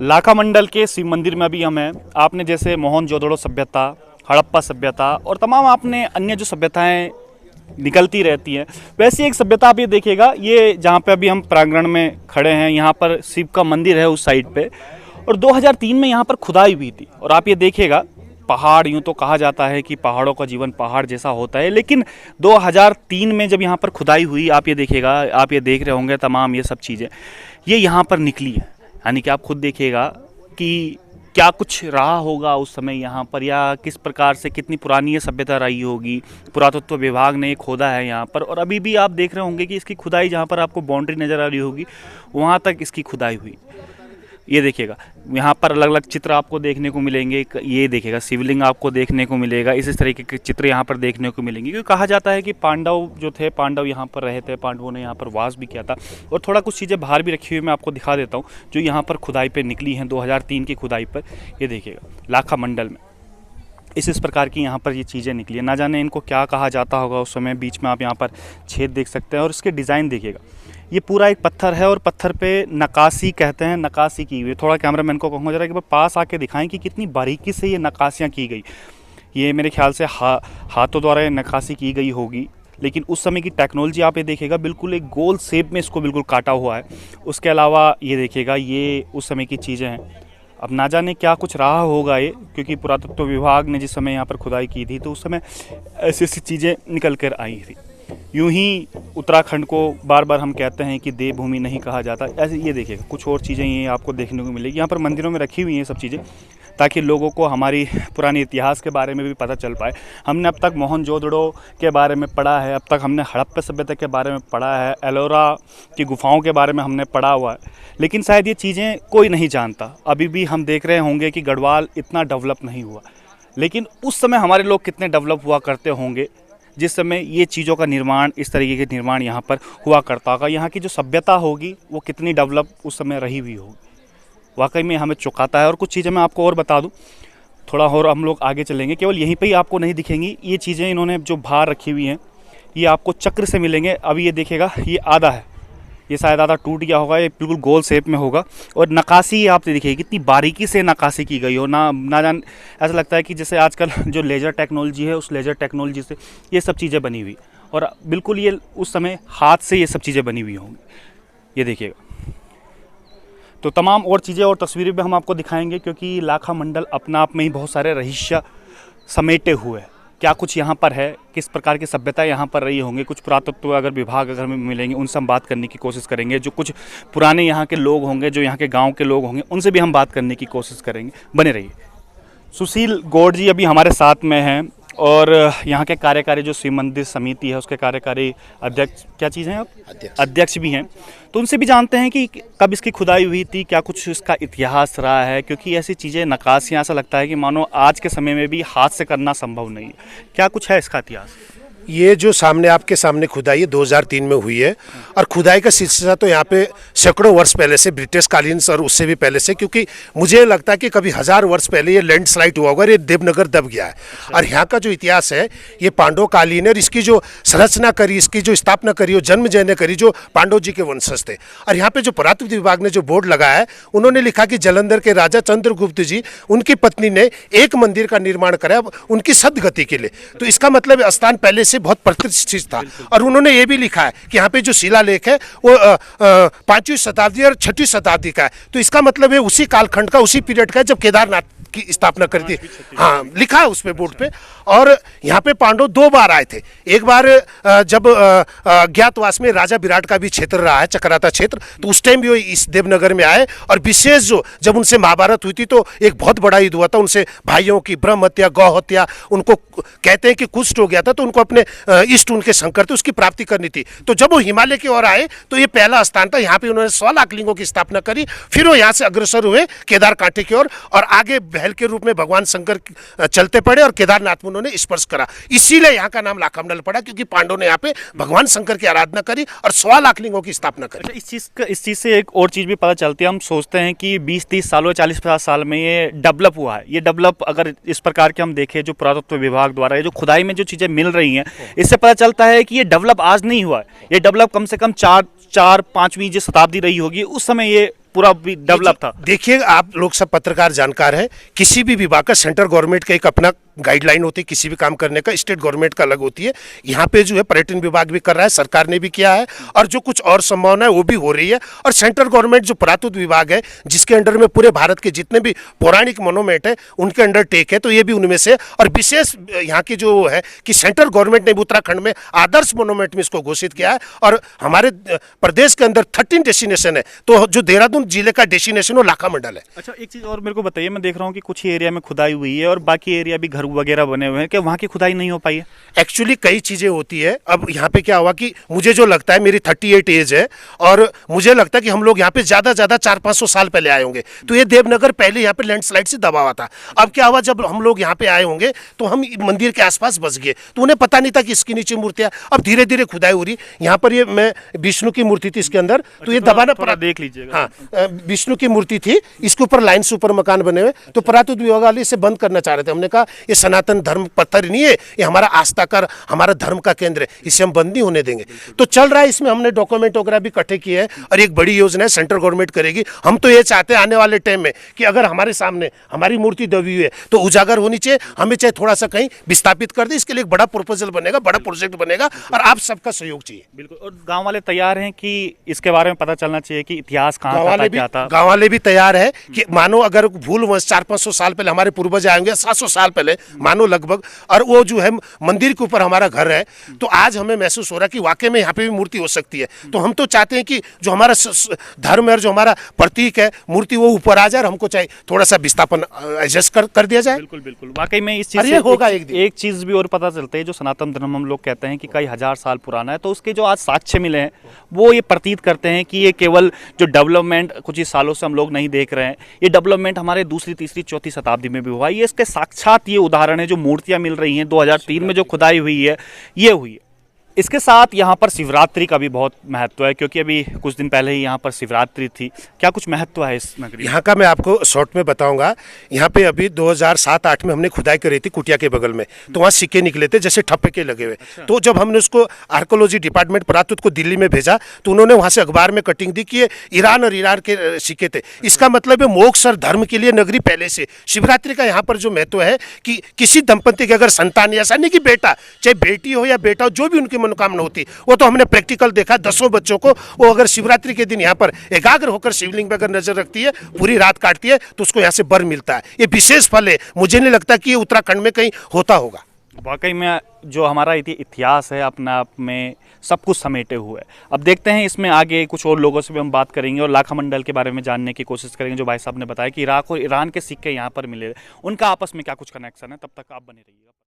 लाखा मंडल के शिव मंदिर में अभी हम हैं। आपने जैसे मोहनजोदड़ो सभ्यता, हड़प्पा सभ्यता और तमाम आपने अन्य जो सभ्यताएं निकलती रहती हैं, वैसी एक सभ्यता आप ये देखिएगा। ये जहाँ पे अभी हम प्रांगण में खड़े हैं, यहाँ पर शिव का मंदिर है उस साइड पे, और 2003 में यहाँ पर खुदाई हुई थी। और आप ये देखिएगा, पहाड़, यूँ तो कहा जाता है कि पहाड़ों का जीवन पहाड़ जैसा होता है, लेकिन 2003 में जब यहाँ पर खुदाई हुई, आप ये देखिएगा, आप ये देख रहे होंगे तमाम ये सब चीज़ें ये यहाँ पर निकली है। यानी कि आप खुद देखिएगा कि क्या कुछ रहा होगा उस समय यहाँ पर, या किस प्रकार से कितनी पुरानी ये सभ्यता रही होगी। पुरातत्व विभाग ने खोदा है यहाँ पर, और अभी भी आप देख रहे होंगे कि इसकी खुदाई, जहाँ पर आपको बाउंड्री नज़र आ रही होगी वहाँ तक इसकी खुदाई हुई। ये देखिएगा, यहाँ पर अलग अलग चित्र आपको देखने को मिलेंगे। ये देखिएगा, शिवलिंग आपको देखने को मिलेगा। इस तरीके के चित्र यहाँ पर देखने को मिलेंगे, क्योंकि कहा जाता है कि पांडव जो थे, पांडव यहाँ पर रहे थे, पांडवों ने यहाँ पर वास भी किया था। और थोड़ा कुछ चीज़ें बाहर भी रखी हुई मैं आपको दिखा देता हूँ, जो यहाँ पर खुदाई पर निकली हैं 2003 की खुदाई पर। ये देखिएगा, लाखा मंडल में इस प्रकार की यहाँ पर ये चीज़ें निकली हैं। ना जाने इनको क्या कहा जाता होगा उस समय। बीच में आप यहाँ पर छेद देख सकते हैं, और इसके डिज़ाइन देखिएगा। ये पूरा एक पत्थर है, और पत्थर पे नक्काशी कहते हैं, नक्काशी की हुई। थोड़ा कैमरामैन को कहूँगा जरा कि पास आके दिखाएं कि कितनी बारीकी से ये नक्काशियाँ की गई। ये मेरे ख्याल से हाथों द्वारा ये नक्काशी की गई होगी, लेकिन उस समय की टेक्नोलॉजी आप ये देखिएगा, बिल्कुल एक गोल शेप में इसको बिल्कुल काटा हुआ है। उसके अलावा ये देखिएगा, ये उस समय की चीज़ें हैं। अब ना जाने क्या कुछ रहा होगा ये, क्योंकि पुरातत्व विभाग ने जिस समय यहाँ पर खुदाई की थी तो उस समय ऐसी ऐसी चीज़ें निकल कर आई थी। यूं ही उत्तराखंड को बार बार हम कहते हैं कि देवभूमि नहीं कहा जाता। ऐसे ये देखिएगा, कुछ और चीज़ें ये आपको देखने को मिलेगी। यहाँ पर मंदिरों में रखी हुई हैं सब चीज़ें, ताकि लोगों को हमारी पुराने इतिहास के बारे में भी पता चल पाए। हमने अब तक मोहनजोदड़ो के बारे में पढ़ा है, अब तक हमने हड़प्पा सभ्यता के बारे में पढ़ा है, एलोरा की गुफाओं के बारे में हमने पढ़ा हुआ है, लेकिन शायद ये चीज़ें कोई नहीं जानता। अभी भी हम देख रहे होंगे कि गढ़वाल इतना डेवलप नहीं हुआ, लेकिन उस समय हमारे लोग कितने डेवलप हुआ करते होंगे, जिस समय ये चीज़ों का निर्माण, इस तरीके के निर्माण यहाँ पर हुआ करता होगा। यहाँ की जो सभ्यता होगी वो कितनी डेवलप उस समय रही हुई होगी। वाकई में हमें चौंकाता है। और कुछ चीज़ें मैं आपको और बता दूं, थोड़ा और हम लोग आगे चलेंगे, केवल यहीं पे ही आपको नहीं दिखेंगी ये चीज़ें। इन्होंने जो बाहर रखी हुई हैं ये आपको चक्र से मिलेंगे। अभी ये देखिएगा, ये आधा है, ये शायद आधा टूट गया होगा, ये बिल्कुल गोल शेप में होगा। और नक्काशी आप देखिए कितनी बारीकी से नक्काशी की गई हो। ना जान ऐसा लगता है कि जैसे आजकल जो लेज़र टेक्नोलॉजी है, उस लेज़र टेक्नोलॉजी से ये सब चीज़ें बनी हुई, और बिल्कुल ये उस समय हाथ से ये सब चीज़ें बनी हुई होंगी। ये देखिएगा, तो तमाम और चीज़ें और तस्वीरें भी हम आपको दिखाएंगे, क्योंकि लाखा मंडल अपना आप में ही बहुत सारे रहस्य समेटे हुए है। क्या कुछ यहाँ पर है, किस प्रकार की सभ्यता यहाँ पर रही होंगे, कुछ पुरातत्व अगर विभाग अगर हमें मिलेंगे उनसे हम बात करने की कोशिश करेंगे। जो कुछ पुराने यहाँ के लोग होंगे, जो यहाँ के गांव के लोग होंगे, उनसे भी हम बात करने की कोशिश करेंगे। बने रहिए। सुशील गौड़ जी अभी हमारे साथ में हैं, और यहाँ के कार्यकारी जो शिव मंदिर समिति है उसके कार्यकारी अध्यक्ष, क्या चीज़ हैं आप? अध्यक्ष भी हैं। तो उनसे भी जानते हैं कि कब इसकी खुदाई हुई थी, क्या कुछ इसका इतिहास रहा है, क्योंकि ऐसी चीज़ें, नक्काशियाँ, ऐसा लगता है कि मानो आज के समय में भी हाथ से करना संभव नहीं है। क्या कुछ है इसका इतिहास? ये जो सामने आपके सामने खुदाई है 2003 में हुई है, और खुदाई का सिलसिला तो यहाँ पे सैकड़ों वर्ष पहले से, ब्रिटिश कालीन और उससे भी पहले से, क्योंकि मुझे लगता है कि कभी 1000 वर्ष पहले ये लैंडस्लाइड हुआ होगा, ये देवनगर दब गया है। और यहाँ का जो इतिहास है ये पांडव कालीन है, और इसकी जो संरचना करी, इसकी जो स्थापना करी, वो जन्मजय ने करी, जो पांडव जी के वंशज थे। और यहाँ पे जो पुरातत्व विभाग ने जो बोर्ड लगाया है, उन्होंने लिखा कि जालंधर के राजा चंद्रगुप्त जी, उनकी पत्नी ने एक मंदिर का निर्माण कराया उनकी सदगति के लिए। तो इसका मतलब स्थान पहले बहुत प्रतिष्ठित था। और उन्होंने ये भी लिखा है कि यहाँ पे जो शिलालेख है वो 5वीं शताब्दी और 6वीं शताब्दी का है। तो इसका मतलब है उसी कालखंड का, उसी पीरियड का है जब केदारनाथ की स्थापना करी थी। हाँ, लिखा है उस पे बोर्ड पे। और यहाँ पे पांडव 2 बार आए थे। एक बार जब अज्ञातवास में राजा विराट का भी क्षेत्र रहा है, चक्राता क्षेत्र, तो उस टाइम भी वो इस देवनगर में आए। और विशेष जो जब उनसे महाभारत हुई थी तो एक बहुत बड़ा युद्ध हुआ था, उनसे भाइयों की ब्रह्म हत्या, गौ हत्या, उनको कहते हैं कि कुष्ठ हो गया था, तो उनको अपने इष्ट उनके शंकर थे उसकी प्राप्ति करनी थी। तो जब वो हिमालय की ओर आए तो ये पहला स्थान था। यहाँ पे उन्होंने 100 लाख लिंगों की स्थापना करी। फिर वो यहाँ से अग्रसर हुए केदार कांटे की ओर, और आगे महल के रूप में भगवान शंकर चलते पड़े, और केदारनाथ में उन्होंने स्पर्श करा। इसीलिए यहाँ का नाम लाखा मंडल पड़ा, क्योंकि पांडवों ने यहाँ पे भगवान शंकर की आराधना करी और 100 लाख लिंगों की स्थापना करी। इस चीज़ से एक और चीज़ भी पता चलती है। हम सोचते हैं कि 20-30 सालों, 40-50 साल में ये डेवलप हुआ है। ये डेवलप अगर इस प्रकार के हम देखें, जो पुरातत्व विभाग द्वारा जो खुदाई में जो चीज़ें मिल रही हैं, इससे पता चलता है कि ये डेवलप आज नहीं हुआ है। ये डेवलप कम से कम 4-5वीं जो शताब्दी रही होगी, उस समय ये पूरा डेवलप था। देखिए, आप लोग सब पत्रकार जानकार हैं, किसी भी विभाग का सेंट्रल गवर्नमेंट का एक अपना गाइडलाइन होती है, किसी भी काम करने का स्टेट गवर्नमेंट का अलग होती है। यहाँ पे जो है पर्यटन विभाग भी कर रहा है, सरकार ने भी किया है, और जो कुछ और संभावना है वो भी हो रही है। और सेंट्रल गवर्नमेंट जो पुरातत्व विभाग है, जिसके अंडर में पूरे भारत के जितने भी पौराणिक मोनूमेंट है उनके अंडर टेक है, तो ये भी उनमें से। और विशेष यहाँ की जो है कि सेंट्रल गवर्नमेंट ने भी उत्तराखंड में आदर्श मोनूमेंट में इसको घोषित किया है। और हमारे प्रदेश के अंदर 13 डेस्टिनेशन है, तो जो देहरादून जिले का डेस्टिनेशन वो लाखा मंडल है। अच्छा, एक चीज़ और मेरे को बताइए, मैं देख रहा हूँ कि कुछ ही एरिया में खुदाई हुई है और बाकी एरिया भी घर वगैरह बने हुए हैं, क्या वहाँ की खुदाई नहीं हो पाई है? एक्चुअली कई चीज़ें होती है। अब यहाँ पे क्या हुआ कि मुझे जो लगता है, मेरी 38 एज है, और मुझे लगता है कि हम लोग यहाँ पे ज़्यादा 400-500 साल पहले आए होंगे। तो ये देवनगर पहले यहाँ पे लैंडस्लाइड से दबा हुआ था। अब क्या हुआ, जब हम लोग यहाँ पे आए होंगे तो हम मंदिर के आसपास बस गए, तो उन्हें पता नहीं था कि इसके नीचे मूर्तियाँ। अब धीरे धीरे खुदाई हो रही। यहाँ पर ये मैं विष्णु की मूर्ति थी इसके अंदर, तो ये दबाना पड़ा, देख लीजिएगा। हाँ, विष्णु की मूर्ति थी, इसके ऊपर लाइन से ऊपर मकान बने हुए, तो पुरातत्व विभाग वाले इसे बंद करना चाह रहे थे। हमने कहा ये सनातन धर्म पत्थर नहीं है, ये हमारा आस्था का, हमारा धर्म का केंद्र है, इसे हम बंद नहीं होने देंगे। तो चल रहा है, इसमें हमने डॉक्यूमेंट वगैरह भी इकट्ठे किए हैं, और एक बड़ी योजना है सेंट्रल गवर्नमेंट करेगी। हम तो ये चाहते हैं आने वाले टाइम में कि अगर हमारे सामने हमारी मूर्ति दबी हुई है तो उजागर होनी चाहिए, हमें चाहे थोड़ा सा कहीं विस्थापित कर दे, इसके लिए एक बड़ा प्रपोजल बनेगा, बड़ा प्रोजेक्ट बनेगा, और आप सबका सहयोग चाहिए। बिल्कुल। और गांव वाले तैयार हैं कि इसके बारे में पता चलना चाहिए कि इतिहास कहाँ का था, क्या था। गाँव वाले भी तैयार है कि मानो अगर भूल 400-500 साल पहले हमारे पूर्वज आएंगे, 700 साल पहले मानो लगभग, और वो जो है मंदिर के ऊपर हमारा घर है, तो आज हमें महसूस हो रहा है कि वाकई में यहाँ पे भी मूर्ति हो सकती है। तो हम तो चाहते हैं कि जो हमारा धर्म है और जो हमारा प्रतीक है मूर्ति, वो ऊपर आ जाए, और हमको चाहे थोड़ा सा विस्थापन एडजस्ट कर दिया जाए। बिल्कुल बिल्कुल, वाकई में इस चीज से होगा एक चीज भी और पता चलता है, जो सनातन धर्म हम लोग कहते हैं कि कई हजार साल पुराना है, तो उसके जो आज साक्ष्य मिले हैं वो ये प्रतीत करते हैं कि ये केवल जो डेवलपमेंट कुछ ही सालों से हम लोग नहीं देख रहे हैं, ये डेवलपमेंट हमारे दूसरी, तीसरी, चौथी शताब्दी में भी हुआ है। ये इसके साक्षात ये उदाहरण है। जो मूर्तियां मिल रही हैं 2003 में जो खुदाई हुई है, ये हुई है। इसके साथ यहाँ पर शिवरात्रि का भी बहुत महत्व है, क्योंकि अभी कुछ दिन पहले ही यहाँ पर शिवरात्रि थी। क्या कुछ महत्व है इस नगरी? यहाँ का मैं आपको शॉर्ट में बताऊंगा। यहाँ पे अभी 2007-8 में हमने खुदाई करी थी कुटिया के बगल में, तो वहाँ सिक्के निकले थे जैसे ठप्पे के लगे हुए। तो जब हमने उसको आर्कोलॉजी डिपार्टमेंट पुरातत्व को दिल्ली में भेजा, तो उन्होंने वहाँ से अखबार में कटिंग दी कि ये ईरान और इराक के सिक्के थे। इसका मतलब है मोक्ष और धर्म के लिए नगरी पहले से। शिवरात्रि का यहाँ पर जो महत्व है कि किसी दंपति के अगर संतान, ऐसा नहीं कि बेटा, चाहे बेटी हो या बेटा हो, जो भी उनकी मनोकामना होती, वो तो हमने प्रैक्टिकल देखा। 10 बच्चों को वो अगर शिवरात्रि के दिन यहाँ पर एकाग्र होकर शिवलिंग पर अगर नजर रखती है, पूरी रात काटती है, तो उसको यहाँ से बर मिलता है। ये विशेष फल है। मुझे नहीं लगता कि ये उत्तराखंड में कहीं होता होगा। वाकई में जो हमारा इतिहास है अपने आप में सब कुछ समेटे हुए है। अब देखते हैं इसमें आगे कुछ और लोगों से भी हम बात करेंगे और लाखा मंडल के बारे में जानने की कोशिश करेंगे। जो भाई साहब ने बताया कि इराक और ईरान के सिक्के यहाँ पर मिले, उनका आपस में क्या कुछ कनेक्शन है। तब तक आप बने रहिएगा।